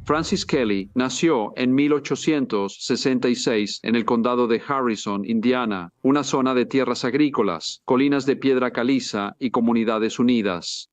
Francis Kelly nació en 1866 en el condado de Harrison, Indiana, una zona de tierras agrícolas, colinas de piedra caliza y comunidades unidas.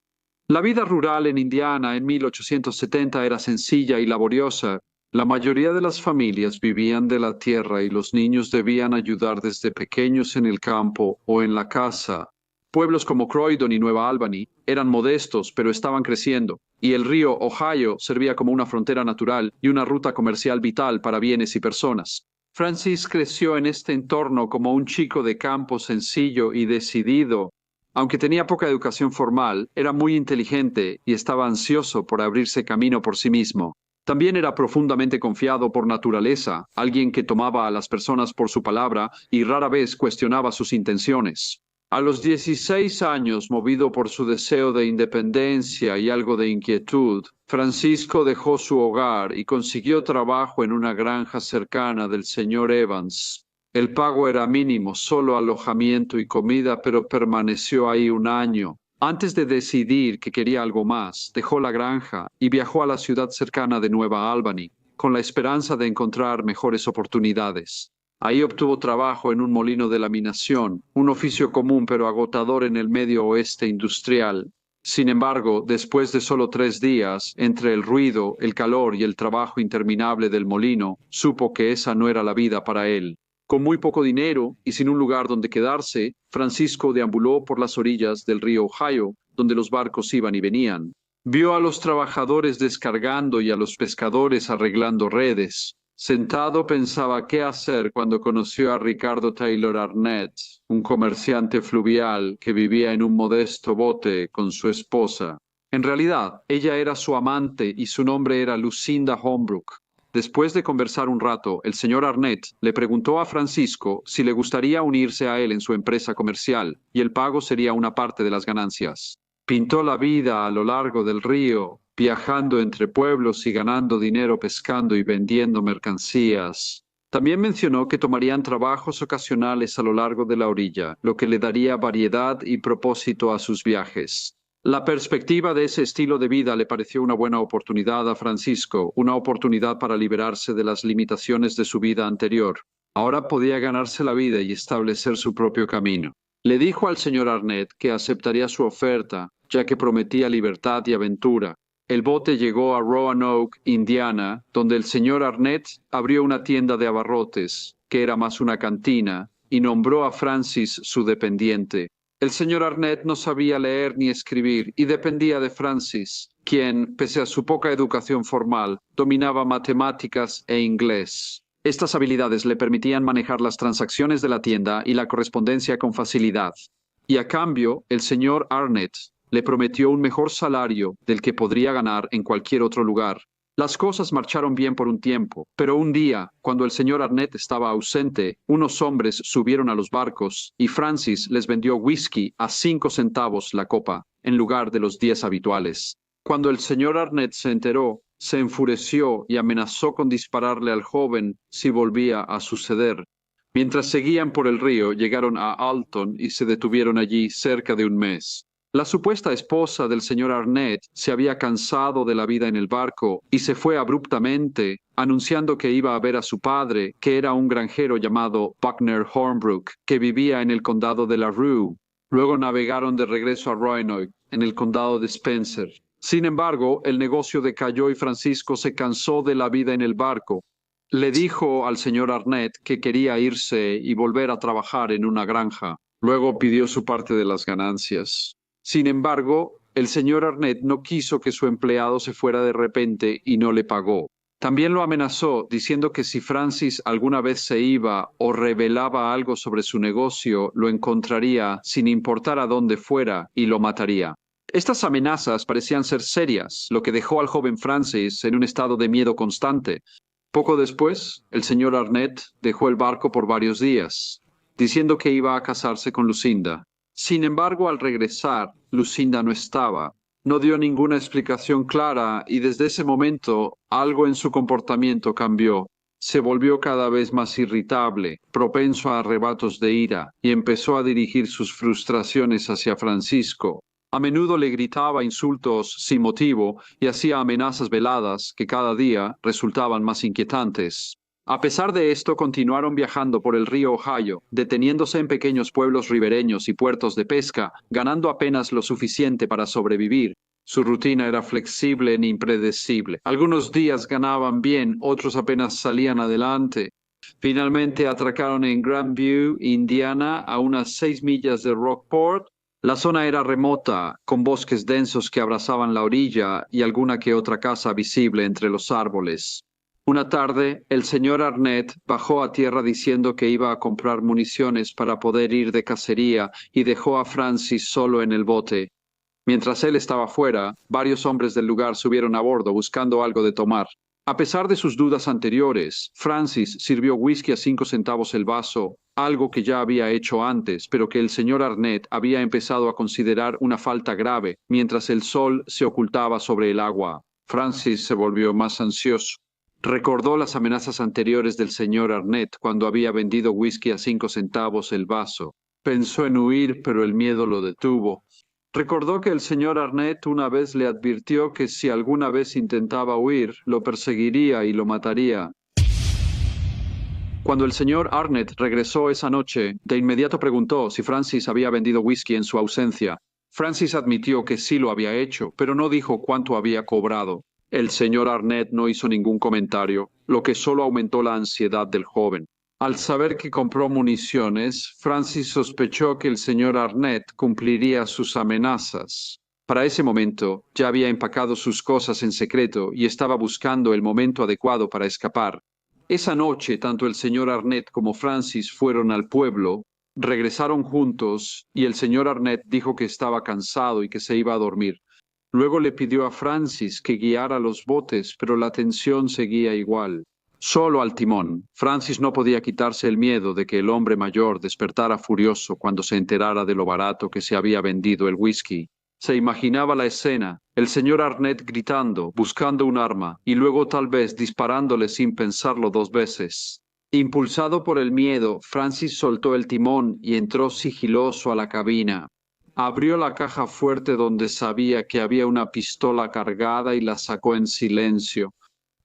La vida rural en Indiana en 1870 era sencilla y laboriosa. La mayoría de las familias vivían de la tierra y los niños debían ayudar desde pequeños en el campo o en la casa. Pueblos como Croydon y Nueva Albany eran modestos, pero estaban creciendo, y el río Ohio servía como una frontera natural y una ruta comercial vital para bienes y personas. Francis creció en este entorno como un chico de campo sencillo y decidido. Aunque tenía poca educación formal, era muy inteligente y estaba ansioso por abrirse camino por sí mismo. También era profundamente confiado por naturaleza, alguien que tomaba a las personas por su palabra y rara vez cuestionaba sus intenciones. A los 16 años, movido por su deseo de independencia y algo de inquietud, Francisco dejó su hogar y consiguió trabajo en una granja cercana del señor Evans. El pago era mínimo, solo alojamiento y comida, pero permaneció ahí un año. Antes de decidir que quería algo más, dejó la granja y viajó a la ciudad cercana de Nueva Albany, con la esperanza de encontrar mejores oportunidades. Ahí obtuvo trabajo en un molino de laminación, un oficio común pero agotador en el medio oeste industrial. Sin embargo, después de solo 3 días, entre el ruido, el calor y el trabajo interminable del molino, supo que esa no era la vida para él. Con muy poco dinero y sin un lugar donde quedarse, Francisco deambuló por las orillas del río Ohio, donde los barcos iban y venían. Vio a los trabajadores descargando y a los pescadores arreglando redes. Sentado pensaba qué hacer cuando conoció a Ricardo Taylor Arnett, un comerciante fluvial que vivía en un modesto bote con su esposa. En realidad, ella era su amante y su nombre era Lucinda Holbrook. Después de conversar un rato, el señor Arnett le preguntó a Francisco si le gustaría unirse a él en su empresa comercial, y el pago sería una parte de las ganancias. Pintó la vida a lo largo del río, viajando entre pueblos y ganando dinero pescando y vendiendo mercancías. También mencionó que tomarían trabajos ocasionales a lo largo de la orilla, lo que le daría variedad y propósito a sus viajes. La perspectiva de ese estilo de vida le pareció una buena oportunidad a Francisco, una oportunidad para liberarse de las limitaciones de su vida anterior. Ahora podía ganarse la vida y establecer su propio camino. Le dijo al señor Arnett que aceptaría su oferta, ya que prometía libertad y aventura. El bote llegó a Roanoke, Indiana, donde el señor Arnett abrió una tienda de abarrotes, que era más una cantina, y nombró a Francis su dependiente. El señor Arnett no sabía leer ni escribir y dependía de Francis, quien, pese a su poca educación formal, dominaba matemáticas e inglés. Estas habilidades le permitían manejar las transacciones de la tienda y la correspondencia con facilidad. Y a cambio, el señor Arnett le prometió un mejor salario del que podría ganar en cualquier otro lugar. Las cosas marcharon bien por un tiempo, pero un día, cuando el señor Arnett estaba ausente, unos hombres subieron a los barcos y Francis les vendió whisky a 5 centavos la copa, en lugar de los 10 habituales. Cuando el señor Arnett se enteró, se enfureció y amenazó con dispararle al joven si volvía a suceder. Mientras seguían por el río, llegaron a Alton y se detuvieron allí cerca de un mes. La supuesta esposa del señor Arnett se había cansado de la vida en el barco y se fue abruptamente, anunciando que iba a ver a su padre, que era un granjero llamado Buckner Holbrook, que vivía en el condado de LaRue. Luego navegaron de regreso a Roanoke, en el condado de Spencer. Sin embargo, el negocio decayó y Francisco se cansó de la vida en el barco. Le dijo al señor Arnett que quería irse y volver a trabajar en una granja. Luego pidió su parte de las ganancias. Sin embargo, el señor Arnett no quiso que su empleado se fuera de repente y no le pagó. También lo amenazó, diciendo que si Francis alguna vez se iba o revelaba algo sobre su negocio, lo encontraría sin importar a dónde fuera y lo mataría. Estas amenazas parecían ser serias, lo que dejó al joven Francis en un estado de miedo constante. Poco después, el señor Arnett dejó el barco por varios días, diciendo que iba a casarse con Lucinda. Sin embargo, al regresar, Lucinda no estaba. No dio ninguna explicación clara y desde ese momento algo en su comportamiento cambió. Se volvió cada vez más irritable, propenso a arrebatos de ira, y empezó a dirigir sus frustraciones hacia Francisco. A menudo le gritaba insultos sin motivo y hacía amenazas veladas que cada día resultaban más inquietantes. A pesar de esto, continuaron viajando por el río Ohio, deteniéndose en pequeños pueblos ribereños y puertos de pesca, ganando apenas lo suficiente para sobrevivir. Su rutina era flexible e impredecible. Algunos días ganaban bien, otros apenas salían adelante. Finalmente atracaron en Grandview, Indiana, a unas 6 millas de Rockport. La zona era remota, con bosques densos que abrazaban la orilla y alguna que otra casa visible entre los árboles. Una tarde, el señor Arnett bajó a tierra diciendo que iba a comprar municiones para poder ir de cacería y dejó a Francis solo en el bote. Mientras él estaba fuera, varios hombres del lugar subieron a bordo buscando algo de tomar. A pesar de sus dudas anteriores, Francis sirvió whisky a 5 centavos el vaso, algo que ya había hecho antes, pero que el señor Arnett había empezado a considerar una falta grave mientras el sol se ocultaba sobre el agua. Francis se volvió más ansioso. Recordó las amenazas anteriores del señor Arnett cuando había vendido whisky a 5 centavos el vaso. Pensó en huir, pero el miedo lo detuvo. Recordó que el señor Arnett una vez le advirtió que si alguna vez intentaba huir, lo perseguiría y lo mataría. Cuando el señor Arnett regresó esa noche, de inmediato preguntó si Francis había vendido whisky en su ausencia. Francis admitió que sí lo había hecho, pero no dijo cuánto había cobrado. El señor Arnett no hizo ningún comentario, lo que solo aumentó la ansiedad del joven. Al saber que compró municiones, Francis sospechó que el señor Arnett cumpliría sus amenazas. Para ese momento, ya había empacado sus cosas en secreto y estaba buscando el momento adecuado para escapar. Esa noche, tanto el señor Arnett como Francis fueron al pueblo, regresaron juntos y el señor Arnett dijo que estaba cansado y que se iba a dormir. Luego le pidió a Francis que guiara los botes, pero la tensión seguía igual. Solo al timón. Francis no podía quitarse el miedo de que el hombre mayor despertara furioso cuando se enterara de lo barato que se había vendido el whisky. Se imaginaba la escena, el señor Arnett gritando, buscando un arma, y luego tal vez disparándole sin pensarlo 2 veces. Impulsado por el miedo, Francis soltó el timón y entró sigiloso a la cabina. Abrió la caja fuerte donde sabía que había una pistola cargada y la sacó en silencio.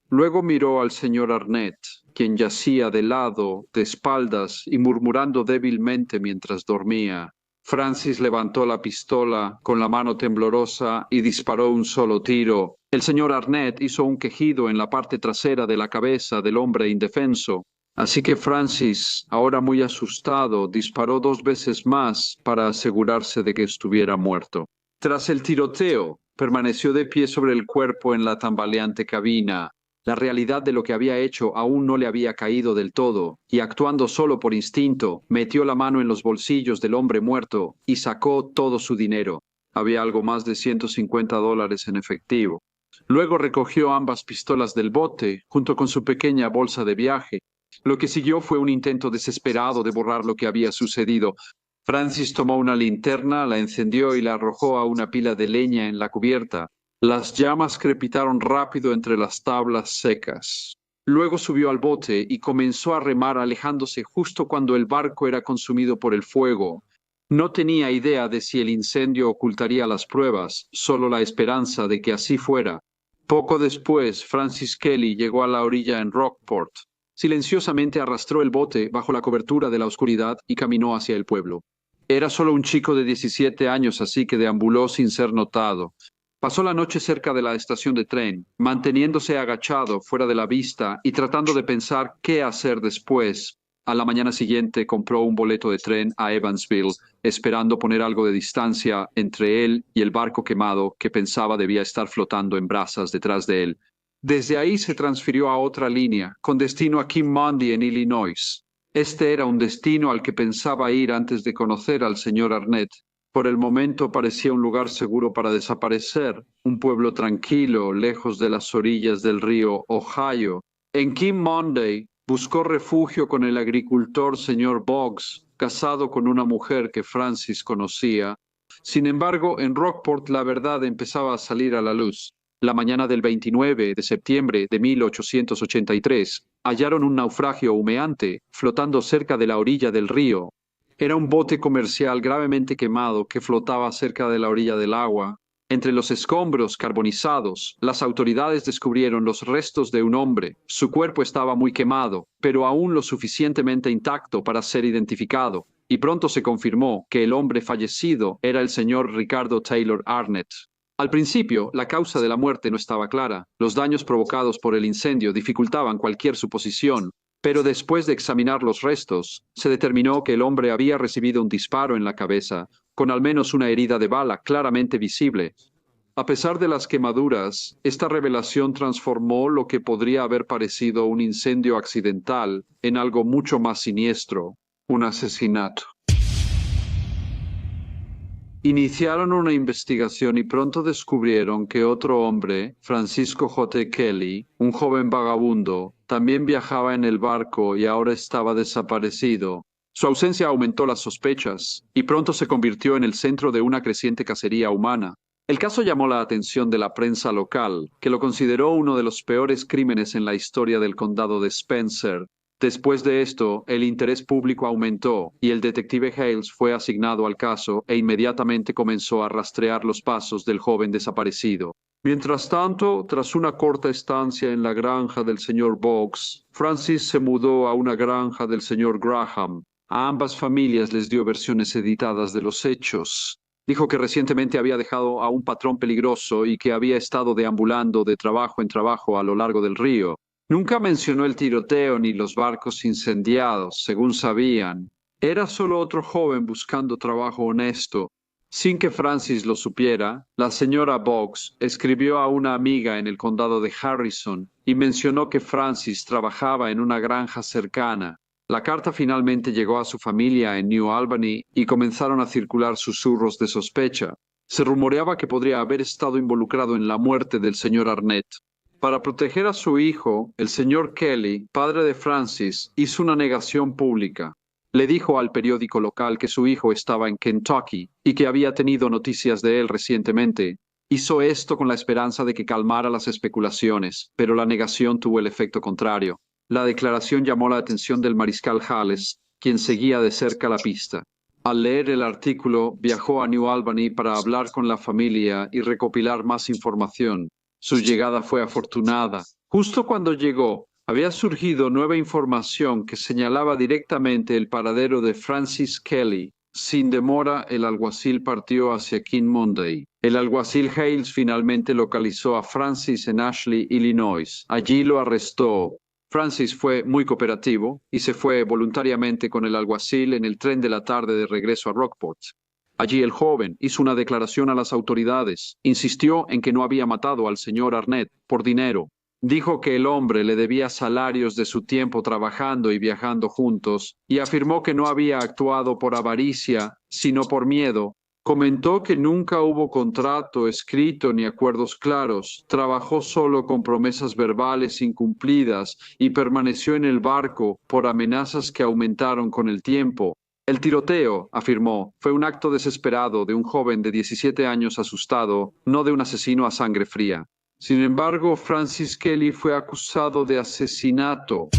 Luego miró al señor Arnett, quien yacía de lado, de espaldas y murmurando débilmente mientras dormía. Francis levantó la pistola con la mano temblorosa y disparó un solo tiro. El señor Arnett hizo un quejido en la parte trasera de la cabeza del hombre indefenso. Así que Francis, ahora muy asustado, disparó 2 veces más para asegurarse de que estuviera muerto. Tras el tiroteo, permaneció de pie sobre el cuerpo en la tambaleante cabina. La realidad de lo que había hecho aún no le había caído del todo, y actuando solo por instinto, metió la mano en los bolsillos del hombre muerto y sacó todo su dinero. Había algo más de $150 en efectivo. Luego recogió ambas pistolas del bote, junto con su pequeña bolsa de viaje. Lo que siguió fue un intento desesperado de borrar lo que había sucedido. Francis tomó una linterna, la encendió y la arrojó a una pila de leña en la cubierta. Las llamas crepitaron rápido entre las tablas secas. Luego subió al bote y comenzó a remar alejándose justo cuando el barco era consumido por el fuego. No tenía idea de si el incendio ocultaría las pruebas, solo la esperanza de que así fuera. Poco después, Francis Kelly llegó a la orilla en Rockport. Silenciosamente arrastró el bote bajo la cobertura de la oscuridad y caminó hacia el pueblo. Era solo un chico de 17 años, así que deambuló sin ser notado. Pasó la noche cerca de la estación de tren, manteniéndose agachado fuera de la vista y tratando de pensar qué hacer después. A la mañana siguiente compró un boleto de tren a Evansville, esperando poner algo de distancia entre él y el barco quemado que pensaba debía estar flotando en brasas detrás de él. Desde ahí se transfirió a otra línea, con destino a Kim-Mundy en Illinois. Este era un destino al que pensaba ir antes de conocer al señor Arnett. Por el momento parecía un lugar seguro para desaparecer, un pueblo tranquilo, lejos de las orillas del río Ohio. En Kim-Mundy buscó refugio con el agricultor señor Boggs, casado con una mujer que Francis conocía. Sin embargo, en Rockport la verdad empezaba a salir a la luz. La mañana del 29 de septiembre de 1883, hallaron un naufragio humeante flotando cerca de la orilla del río. Era un bote comercial gravemente quemado que flotaba cerca de la orilla del agua. Entre los escombros carbonizados, las autoridades descubrieron los restos de un hombre. Su cuerpo estaba muy quemado, pero aún lo suficientemente intacto para ser identificado, y pronto se confirmó que el hombre fallecido era el señor Ricardo Taylor Arnett. Al principio, la causa de la muerte no estaba clara. Los daños provocados por el incendio dificultaban cualquier suposición, pero después de examinar los restos, se determinó que el hombre había recibido un disparo en la cabeza, con al menos una herida de bala claramente visible. A pesar de las quemaduras, esta revelación transformó lo que podría haber parecido un incendio accidental en algo mucho más siniestro, un asesinato. Iniciaron una investigación y pronto descubrieron que otro hombre, Francisco J. Kelly, un joven vagabundo, también viajaba en el barco y ahora estaba desaparecido. Su ausencia aumentó las sospechas y pronto se convirtió en el centro de una creciente cacería humana. El caso llamó la atención de la prensa local, que lo consideró uno de los peores crímenes en la historia del condado de Spencer. Después de esto, el interés público aumentó y el detective Hales fue asignado al caso e inmediatamente comenzó a rastrear los pasos del joven desaparecido. Mientras tanto, tras una corta estancia en la granja del señor Boggs, Francis se mudó a una granja del señor Graham. A ambas familias les dio versiones editadas de los hechos. Dijo que recientemente había dejado a un patrón peligroso y que había estado deambulando de trabajo en trabajo a lo largo del río. Nunca mencionó el tiroteo ni los barcos incendiados, según sabían. Era solo otro joven buscando trabajo honesto. Sin que Francis lo supiera, la señora Boggs escribió a una amiga en el condado de Harrison y mencionó que Francis trabajaba en una granja cercana. La carta finalmente llegó a su familia en New Albany y comenzaron a circular susurros de sospecha. Se rumoreaba que podría haber estado involucrado en la muerte del señor Arnett. Para proteger a su hijo, el señor Kelly, padre de Francis, hizo una negación pública. Le dijo al periódico local que su hijo estaba en Kentucky y que había tenido noticias de él recientemente. Hizo esto con la esperanza de que calmara las especulaciones, pero la negación tuvo el efecto contrario. La declaración llamó la atención del mariscal Hales, quien seguía de cerca la pista. Al leer el artículo, viajó a New Albany para hablar con la familia y recopilar más información. Su llegada fue afortunada. Justo cuando llegó, había surgido nueva información que señalaba directamente el paradero de Francis Kelly. Sin demora, el alguacil partió hacia King Monday. El alguacil Hales finalmente localizó a Francis en Ashley, Illinois. Allí lo arrestó. Francis fue muy cooperativo y se fue voluntariamente con el alguacil en el tren de la tarde de regreso a Rockport. Allí el joven hizo una declaración a las autoridades. Insistió en que no había matado al señor Arnett por dinero. Dijo que el hombre le debía salarios de su tiempo trabajando y viajando juntos y afirmó que no había actuado por avaricia, sino por miedo. Comentó que nunca hubo contrato escrito ni acuerdos claros. Trabajó solo con promesas verbales incumplidas y permaneció en el barco por amenazas que aumentaron con el tiempo. El tiroteo, afirmó, fue un acto desesperado de un joven de 17 años asustado, no de un asesino a sangre fría. Sin embargo, Francis Kelly fue acusado de asesinato.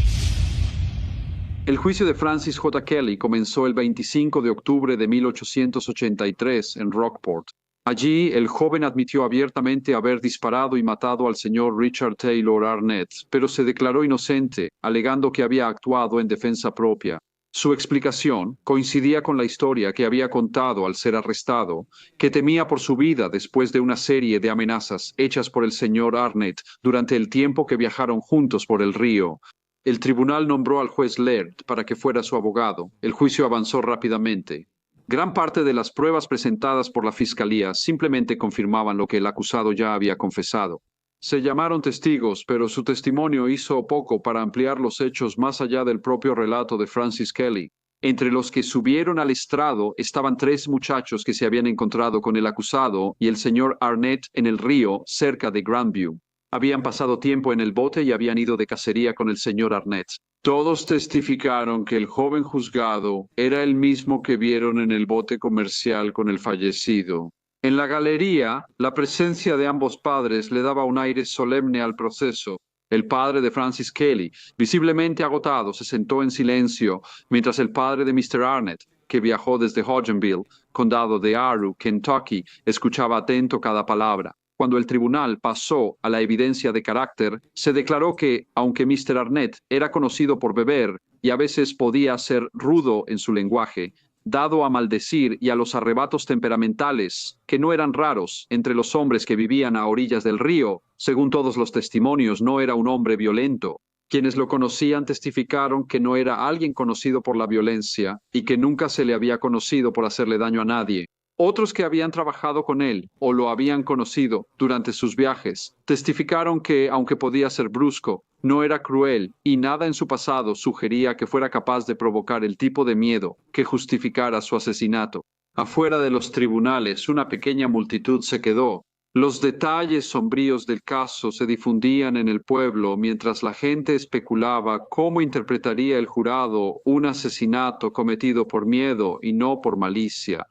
El juicio de Francis J. Kelly comenzó el 25 de octubre de 1883 en Rockport. Allí, el joven admitió abiertamente haber disparado y matado al señor Richard Taylor Arnett, pero se declaró inocente, alegando que había actuado en defensa propia. Su explicación coincidía con la historia que había contado al ser arrestado, que temía por su vida después de una serie de amenazas hechas por el señor Arnett durante el tiempo que viajaron juntos por el río. El tribunal nombró al juez Laird para que fuera su abogado. El juicio avanzó rápidamente. Gran parte de las pruebas presentadas por la fiscalía simplemente confirmaban lo que el acusado ya había confesado. Se llamaron testigos, pero su testimonio hizo poco para ampliar los hechos más allá del propio relato de Francis Kelly. Entre los que subieron al estrado estaban 3 muchachos que se habían encontrado con el acusado y el señor Arnett en el río cerca de Grandview. Habían pasado tiempo en el bote y habían ido de cacería con el señor Arnett. Todos testificaron que el joven juzgado era el mismo que vieron en el bote comercial con el fallecido. En la galería, la presencia de ambos padres le daba un aire solemne al proceso. El padre de Francis Kelly, visiblemente agotado, se sentó en silencio, mientras el padre de Mr. Arnett, que viajó desde Hodgenville, condado de Aru, Kentucky, escuchaba atento cada palabra. Cuando el tribunal pasó a la evidencia de carácter, se declaró que, aunque Mr. Arnett era conocido por beber y a veces podía ser rudo en su lenguaje, dado a maldecir y a los arrebatos temperamentales, que no eran raros entre los hombres que vivían a orillas del río, según todos los testimonios, no era un hombre violento. Quienes lo conocían testificaron que no era alguien conocido por la violencia y que nunca se le había conocido por hacerle daño a nadie. Otros que habían trabajado con él o lo habían conocido durante sus viajes testificaron que, aunque podía ser brusco, no era cruel y nada en su pasado sugería que fuera capaz de provocar el tipo de miedo que justificara su asesinato. Afuera de los tribunales, una pequeña multitud se quedó. Los detalles sombríos del caso se difundían en el pueblo mientras la gente especulaba cómo interpretaría el jurado un asesinato cometido por miedo y no por malicia.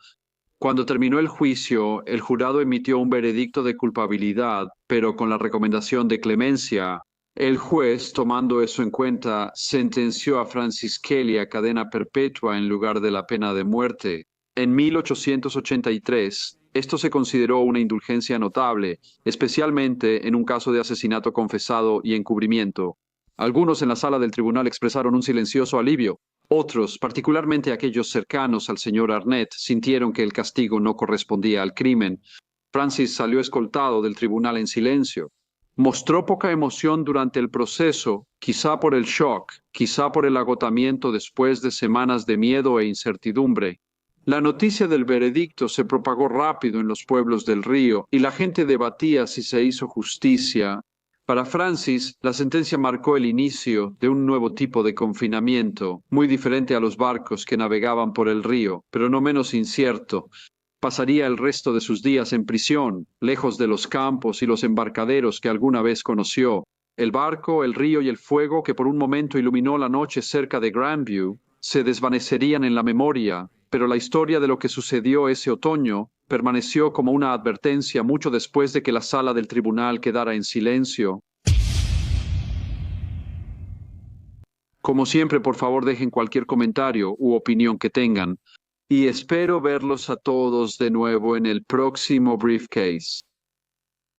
Cuando terminó el juicio, el jurado emitió un veredicto de culpabilidad, pero con la recomendación de clemencia. El juez, tomando eso en cuenta, sentenció a Francis Kelly a cadena perpetua en lugar de la pena de muerte. En 1883, esto se consideró una indulgencia notable, especialmente en un caso de asesinato confesado y encubrimiento. Algunos en la sala del tribunal expresaron un silencioso alivio. Otros, particularmente aquellos cercanos al señor Arnett, sintieron que el castigo no correspondía al crimen. Francis salió escoltado del tribunal en silencio. Mostró poca emoción durante el proceso, quizá por el shock, quizá por el agotamiento después de semanas de miedo e incertidumbre. La noticia del veredicto se propagó rápido en los pueblos del río y la gente debatía si se hizo justicia. Para Francis, la sentencia marcó el inicio de un nuevo tipo de confinamiento, muy diferente a los barcos que navegaban por el río, pero no menos incierto. Pasaría el resto de sus días en prisión, lejos de los campos y los embarcaderos que alguna vez conoció. El barco, el río y el fuego que por un momento iluminó la noche cerca de Grandview se desvanecerían en la memoria, pero la historia de lo que sucedió ese otoño permaneció como una advertencia mucho después de que la sala del tribunal quedara en silencio. Como siempre, por favor, dejen cualquier comentario u opinión que tengan. Y espero verlos a todos de nuevo en el próximo Briefcase.